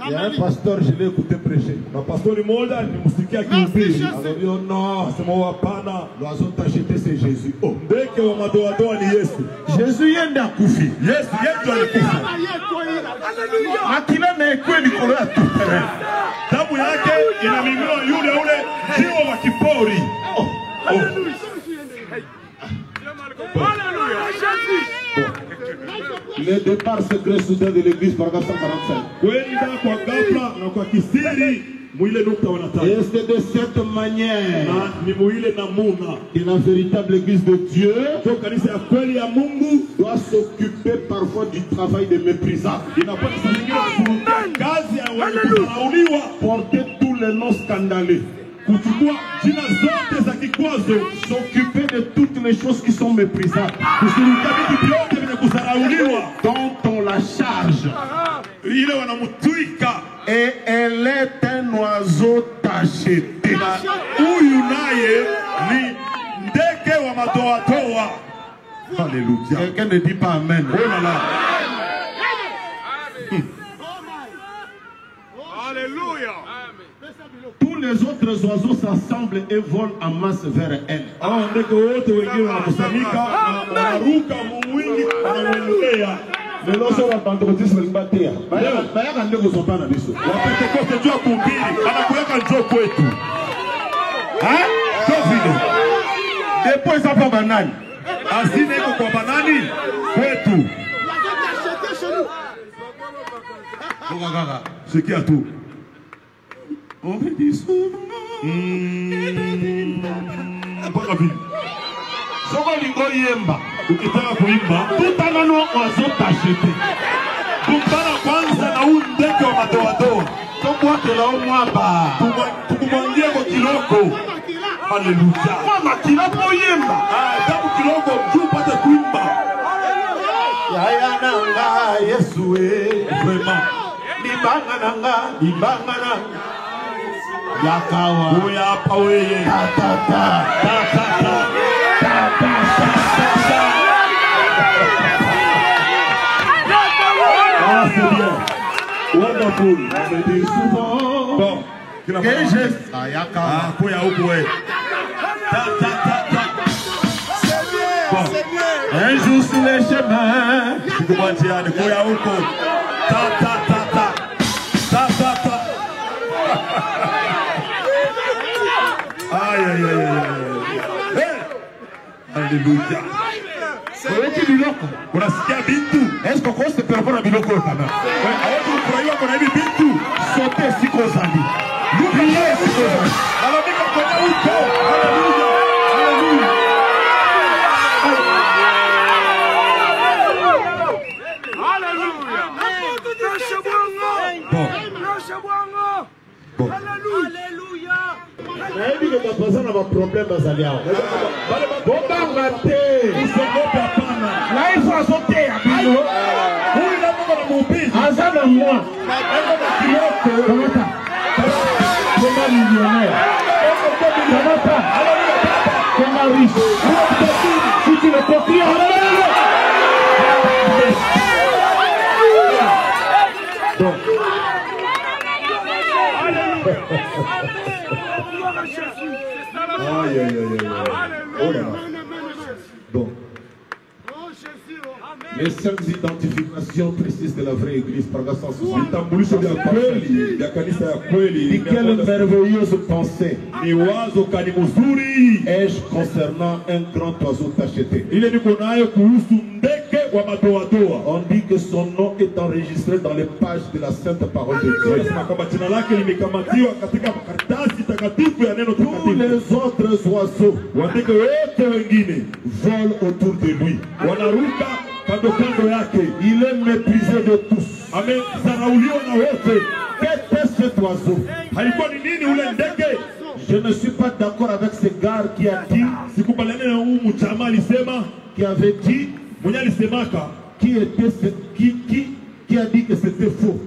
Il y a un pasteur, je l'ai écouté prêcher. Le pasteur est mort, il musique qui oublie. Alors dit non, c'est moi pana. L'oiseau tacheté c'est Jésus. Oh, dès que on m'a donné Jésus. Jésus y est akufi. Yes, yeye alikufa. Alléluia. Akina na kweli kwa tout terrain. Damu yake inamimina yule jiwa wa kipori. Oh. Alléluia. Le départ secret soudain de l'église, paragraphe 145. Et c'est de cette manière que la véritable église de Dieu doit s'occuper parfois du travail de méprisable. Porter tous les noms scandaleux. S'occuper de toutes les choses qui sont méprisables, dont on la charge. Et elle est un oiseau tacheté. Alléluia. Quelqu'un ne dit pas amen. Oh là là. Alléluia. Tous les autres oiseaux s'assemblent et volent en masse vers elle. Depois ça pas banane. Asine kwa banani kwetu. C'est qui a tout? On me dit souvent. Pas la vie. Soko lingo yemba. Ukitaka kuimba, tutana no wazota shete. Tutana kwanza na undeke wa matoato. Tokwa la omwaba. Tukumwangia kwa kiloko. Hallelujah. Mama kiloko yemba. Tabu kiloko mtu pate kuimba. Yaya nanga Yesu vraiment. Libanga nanga. Yakawa. Oya pawe. Ta. Ah, c'est bien. Wonderful. On me dit souvent. Bon. Quel geste? Ah, Yakawa. Ah, koya oboe. Ta. C'est bien. Un jour sur les chemins. Tu comprends, Diane? Koya oko. Ta. Aïe. Alléluia. Est-ce qu'on se prépare à Biloko? Sauter si Kozandi. L'oublier si Kozandi. Bon. Alléluia. Il y a des problèmes à Zaliao. Là, il faut sauter à Bilo. Azana moi. Comment millionnaire? Comment riche? Si tu le copies, donc. Aïe. Oh là là. Bon. Les 5 identifications précises de la vraie église par la sens. Quelle merveilleuse pensée ai-je concernant un grand oiseau tacheté? On dit que son nom est enregistré dans les pages de la sainte parole de Dieu. Tous les autres oiseaux volent autour de lui. Il est méprisé de tous. Qu'était cet oiseau? Je ne suis pas d'accord avec ce gars qui a dit, qui a dit que c'était faux.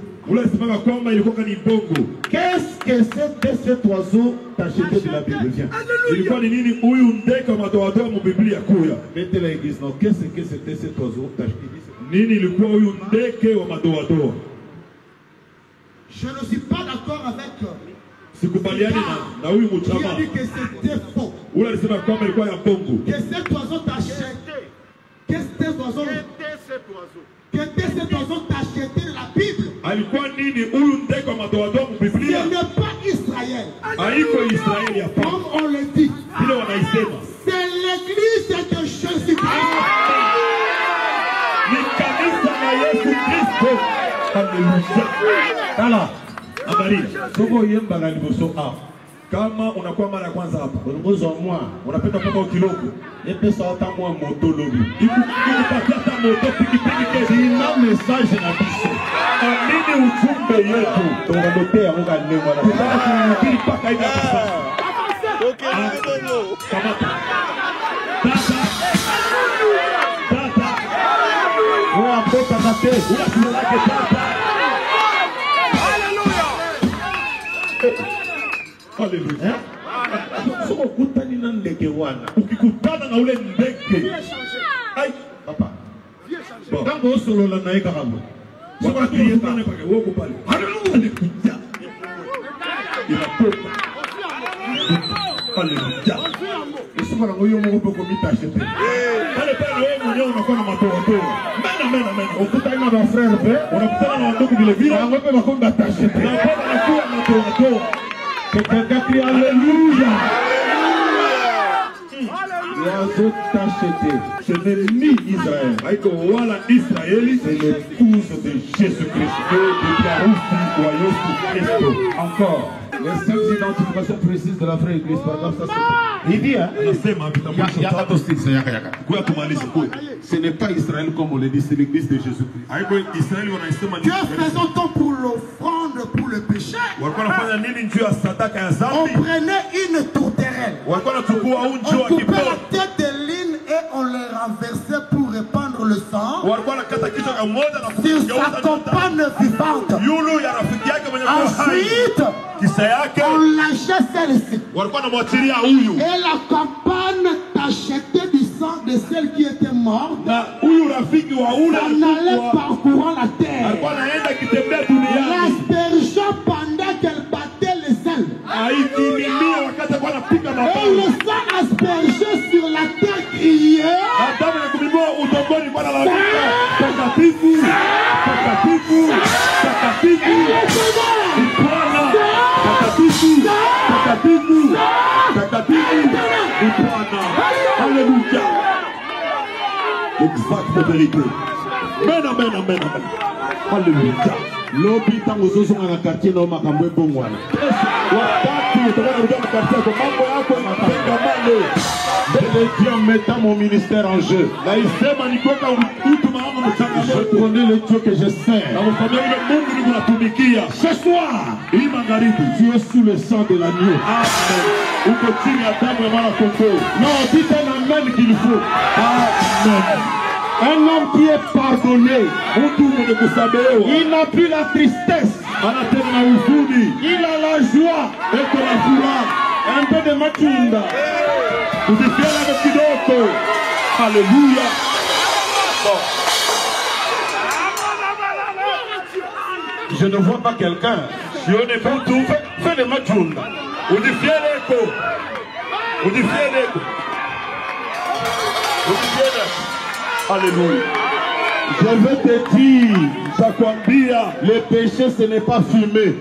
Qu'est-ce que c'était cet oiseau tacheté de la Bible? Viens. Mettez l'église. Non, qu'est-ce que c'était cet oiseau tacheté? Je ne suis pas d'accord avec qui a dit que c'était faux. Que cet oiseau tacheté. Qu'était cet oiseau tacheté de la Bible? Ce n'est pas Israël. Comme on le dit, c'est l'église de Jésus-Christ. Alors, kama unakuwa mara kwanza hapa unaongoza mwa unapenda kama kiloko pesa hata mwa moto lobi ikupata moto pikipiki ina message na biso amini ujumbe yetu tungotea ngoga nemwa na tutaka kuhubiri paka hivi sasa kamata tata wewe mtoka kate unataka tata Hallelujah. Ukikutana na ule ndege. Ai, papa. Tango solo la naika kama. Wakati yetane pake woko pale. Hallelujah. Inatoka. Hallelujah. Isoma ngoyo mungu poko mitashete. Pale pale wewe mwenyewe unakuwa na matoto. Mena. Ukutana na frère pe, unakutana na ndugu vile vile. Ngope makomba tashete. Na pale anakuwa matoto. Que quelqu'un crie Alléluia. Ce n'est ni Israël. C'est l'épouse de Jésus-Christ. Encore. Les 5 identifications précises de la vraie église. Il dit, hein, ce n'est pas Israël comme on le dit, c'est l'église de Jésus-Christ. Dieu faisant tant pour l'offrande pour le péché. On prenait une tourterelle. On coupait la tête de l'île et on les renversait pour répandre le sang sur sa compagne vivante. Ensuite, on lâchait celle-ci. Et la campagne t'achetait du sang de celle qui était morte. On allait parcourant la terre, l'aspergeant pendant qu'elle battait les ailes. Et le sang aspergé sur la terre criait. Alléluia. Exacte vérité. Amen, amen, amen, amen. Alléluia. Lobi tango zozo na quartier na makambo bongwana. Wakati utakuwa na quartier kwa mambo yako inatenga male. Bele Dieu mettant mon ministère en jeu. Na isema ni kweka utu maama mchanga. Je connais le Dieu que je sers. Na mfanyia ile Mungu ni kunatumikia. Ce soir, hii magharibi, tu es sous le sang de l'agneau. Amen. Uko chini ya damu ya mwana kondoo. Non, dites un amen qu'il faut. Amen. Un homme qui est pardonné, il n'a plus la tristesse, il a la joie et que la fureur, un peu de matunda. Alléluia. Je ne vois pas quelqu'un. Si on est pas tout, fais des matunda. Vous dites fier d'écho. Vous dites fier d'écho. Vous dites fier d'écho. Alléluia. Je vais te dire, Jakwambia, le péché ce n'est pas fumer.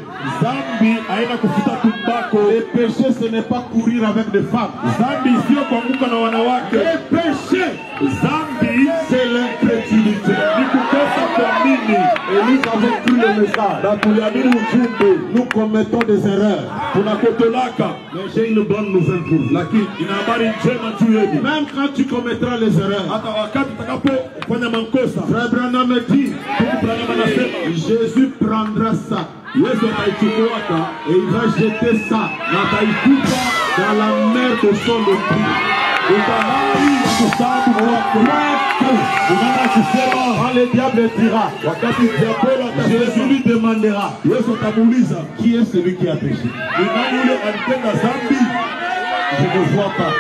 Zambi aina kufuta tumbako. Le péché ce n'est pas courir avec des femmes. Zambi sio kuanguka na wanawake. Le péché, Zambi c'est l'incrédulité. Ni kukosa kuamini. Et nous avons cru le message. Na tuliamini ujumbe. Nous commettons des erreurs. Tunakotolaka. Mais j'ai une bonne nouvelle pour vous. Lakini ina habari njema juu yenu. Même quand tu commettras les erreurs. Hata wakati utakapofanya makosa. Frère Branham me dit, Jésus prendra ça. Et il va jeter ça dans la mer de son esprit. Quand le diable dira, Jésus lui demandera, qui est celui qui a péché? Je ne vois pas.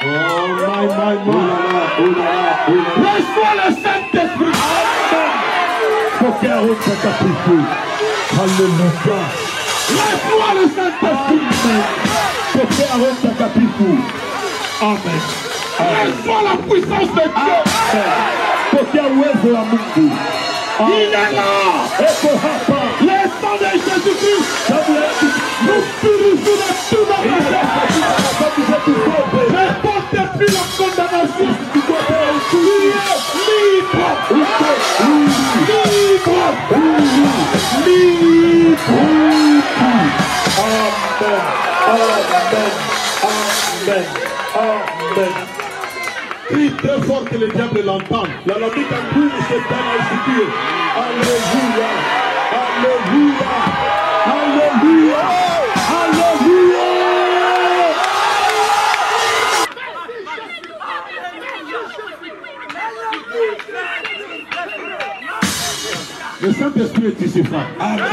Oh my. Reçois le Saint-Esprit. Alléluia. Reçois le Saint-Esprit. Amen. Reçois la puissance de Dieu. Il est là. Le sang de Jésus-Christ nous purifie de tout notre péché. Ne porte plus la condamnation. Tu es libre. Amen. Crie très fort que le diable l'entende. La lambique en bout, c'est dans la sécurité. Alléluia. Le Saint-Esprit est ici, frère. Amen.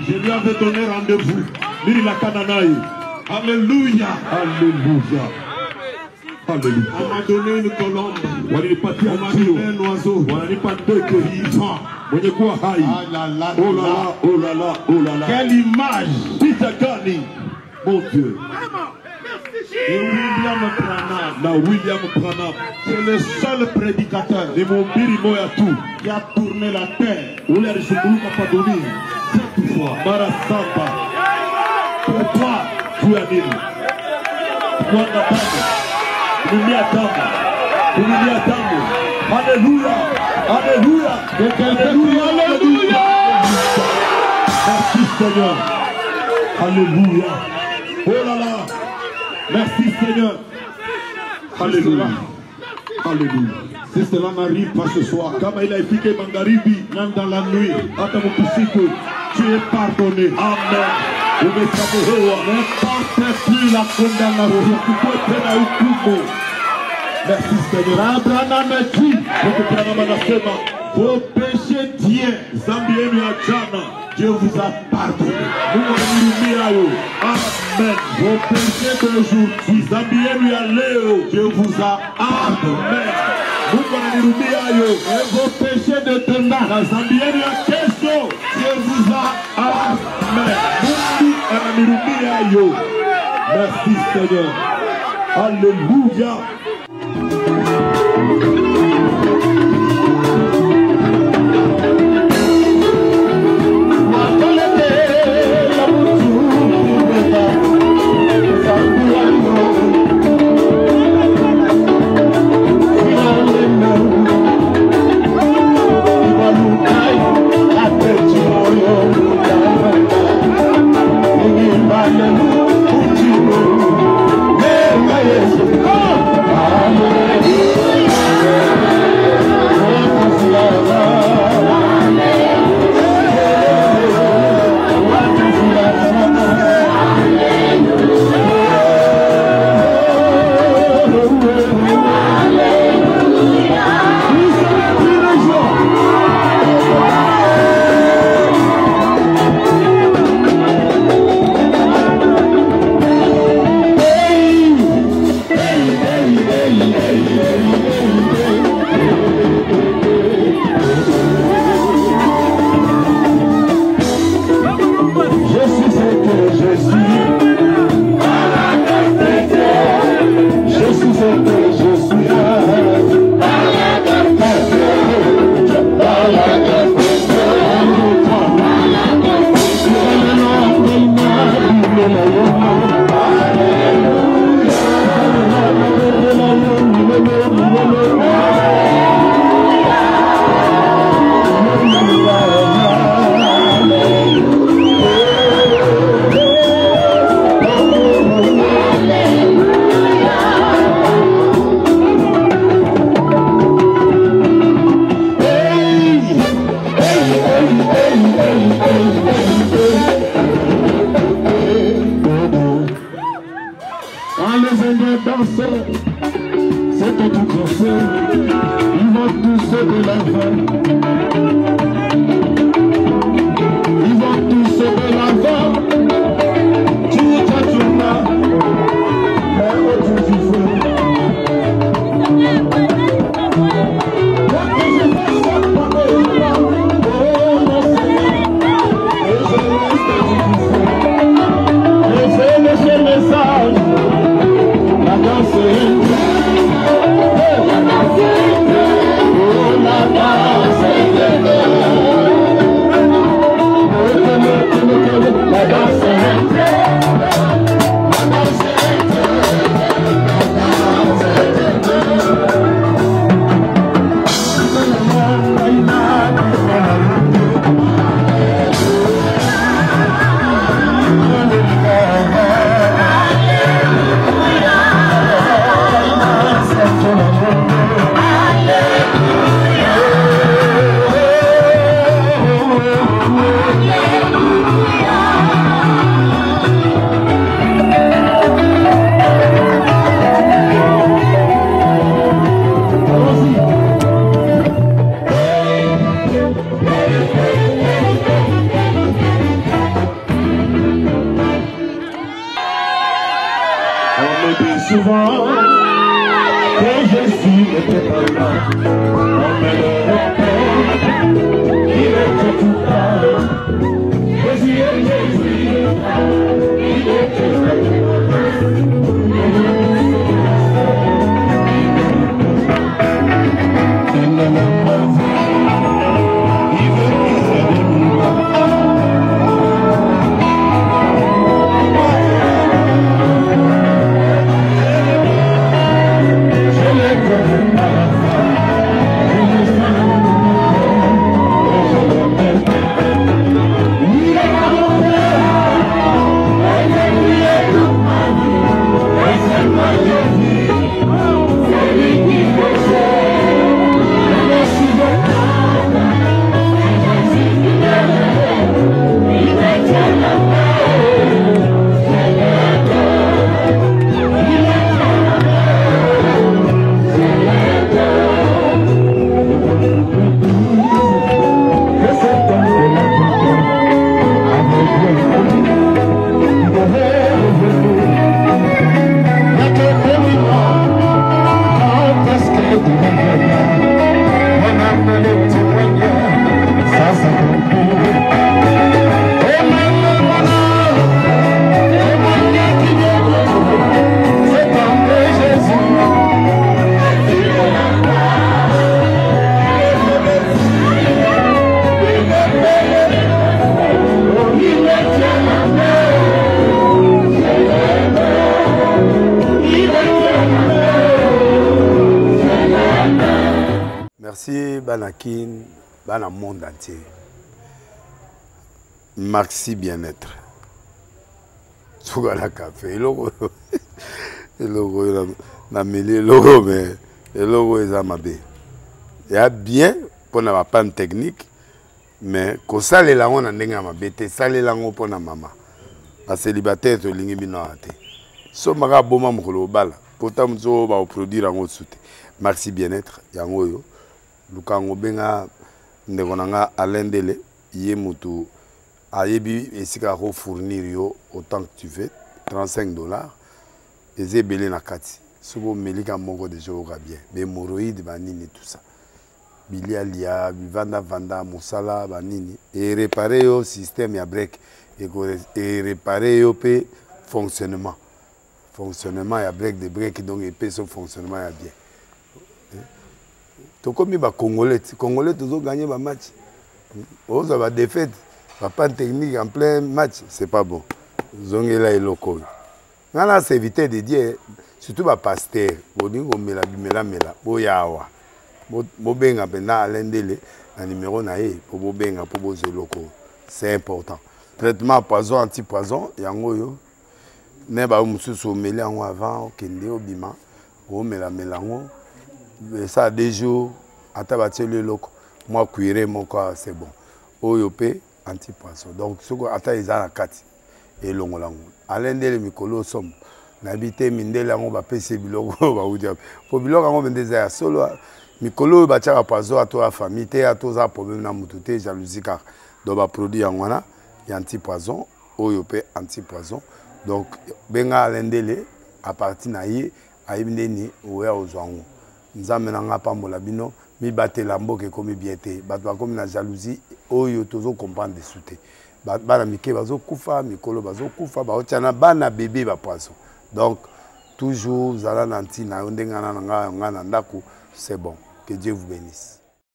Je lui avais donné rendez-vous. Alléluia. On m'a donné une colombe. On m'a donné un oiseau. On m'a donné oh là là. Quelle image. Mon Dieu. Et William Branham, c'est le seul prédicateur qui a tourné la terre. Cette fois, Pourquoi tu as dit? Mwanga tamu. Kumilia tamu. Kumilia tamu. Alléluia. Alléluia. Alléluia. Merci Seigneur. Alléluia. Oh là là. Merci Seigneur. Alléluia. Alléluia. Si cela n'arrive pas ce soir, comme il a efficace Mangaribi, même dans la nuit, tu es pardonné. Amen. Ne porte plus la condamnation. Tu peux faire un coup. Merci Seigneur. Abraham a dit, vos péchés Dieu, Zambien Yachana, Dieu vous a pardonné. Amen. Vos péchés d'aujourd'hui, Zambien Yaleo, Dieu vous a pardonné. Et vos péchés de demain, Zambien Yakeso, Dieu vous a amen. Merci Seigneur. Alléluia. banakin bana monde entier Maxi bien-être soka café eloko na meli eloko mais eloko eza mabe ya bien pour na panne technique mais ko salela ngo na ndenge mabe te salela ngo pour na mama ba célibataire to lingi bino ate so maka boma mokolo bala pourtant mzo ba produire ngo soute Maxi bien-être yango yo lukango benga ndeko nanga alendele ye mutu ayebi esika ko fournir yo autant que tu veux $35 eze belé na kati sobo melika moko de jour bien mais hémorroïdes banini tout ça bilialia vanda musala banini et réparer yo système ya break et réparer yo pe fonctionnement ya break de break donc et pe son fonctionnement ya bien to comme ba congolais toujours gagner ba match on va défaite pas technique en plein match c'est pas bon zongela eloko ngana c'est éviter de dire surtout ba pasteur boningo mela boyawa bobenga pena alendele na numéro na ye pour bobenga pour bozeloko c'est important traitement poison anti-poison yango yo ne ba mususu meli yango avant okende obima o mela ngo ça 2 jours ata bateli loko moi cuire mon corps c'est bon oyo pe anti-poison donc soko ata ezana kati elongolango alendele mikolo somme nabité mindele ngo ba pese biloko ba udia po biloko ngo bendeza ya solo mikolo ba tchaka poison ato la famille te ato za problème na mutu te jalousie car do ba produit yango na ya anti-poison oyo pe anti-poison donc benga alendele à partir na ye ayibindeni oya ozwango nzambe na nga pambola bino mi batela mboke komi bien te bato bakomi na jalousie oyo tozo comprendre de souté bana mike bazo kufa mikolo bazo kufa baotiana bana bébé ba poisson donc toujours zala nanti na ndengana nga na ndako c'est bon que Dieu vous bénisse.